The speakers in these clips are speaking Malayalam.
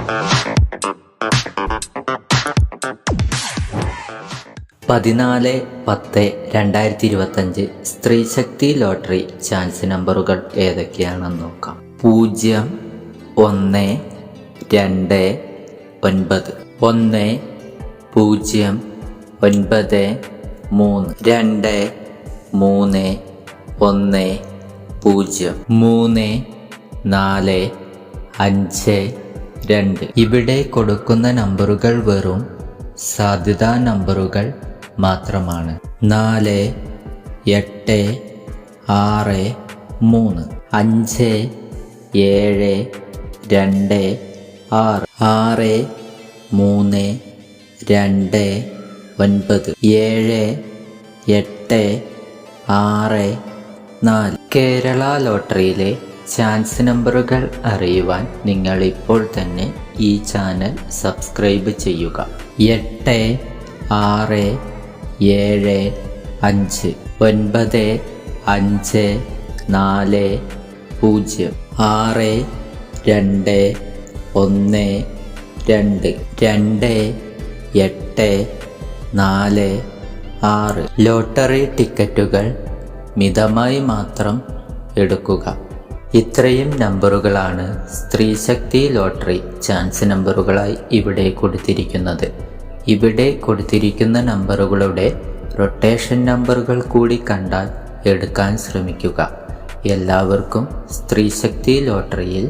(14-10-2025) സ്ത്രീശക്തി ലോട്ടറി ചാൻസ് നമ്പറുകൾ ഏതൊക്കെയാണെന്ന് നോക്കാം. 0, 1, 2, 9. 1, 0, 9, 3. 2, 3, 1, 0. 3, 4, 5, 2. ഇവിടെ കൊടുക്കുന്ന നമ്പറുകൾ വെറും സാധ്യതാ നമ്പറുകൾ മാത്രമാണ്. 4, 8, 6, 3. 5, 7, 2, 6. 6, 3, 2, 9. 7, 8, 6, 4. കേരള ലോട്ടറിയിലെ ചാൻസ് നമ്പറുകൾ അറിയുവാൻ നിങ്ങൾ ഇപ്പോൾ തന്നെ ഈ ചാനൽ സബ്സ്ക്രൈബ് ചെയ്യുക. 8, 6, 7, 5. 9, 5, 4, 0. 6, 2, 1, 2. 2, 8, 4, 6. ലോട്ടറി ടിക്കറ്റുകൾ മിതമായി മാത്രം എടുക്കുക. ഇത്രയും നമ്പറുകളാണ് സ്ത്രീശക്തി ലോട്ടറി ചാൻസ് നമ്പറുകളായി ഇവിടെ കൊടുത്തിരിക്കുന്നത്. ഇവിടെ കൊടുത്തിരിക്കുന്ന നമ്പറുകളുടെ റൊട്ടേഷൻ നമ്പറുകൾ കൂടി കണ്ടാൽ എടുക്കാൻ ശ്രമിക്കുക. എല്ലാവർക്കും സ്ത്രീശക്തി ലോട്ടറിയിൽ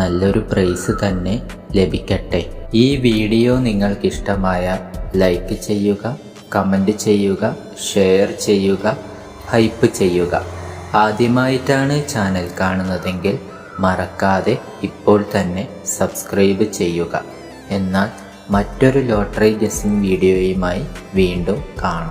നല്ലൊരു പ്രൈസ് തന്നെ ലഭിക്കട്ടെ. ഈ വീഡിയോ നിങ്ങൾക്കിഷ്ടമായാൽ ലൈക്ക് ചെയ്യുക, കമൻറ്റ് ചെയ്യുക, ഷെയർ ചെയ്യുക, ഹൈപ്പ് ചെയ്യുക. ആദ്യമായിട്ടാണ് ചാനൽ കാണുന്നതെങ്കിൽ മറക്കാതെ ഇപ്പോൾ തന്നെ സബ്സ്ക്രൈബ് ചെയ്യുക. എന്നാൽ മറ്റൊരു ലോട്ടറി ഗസ്സിംഗ് വീഡിയോയുമായി വീണ്ടും കാണാം.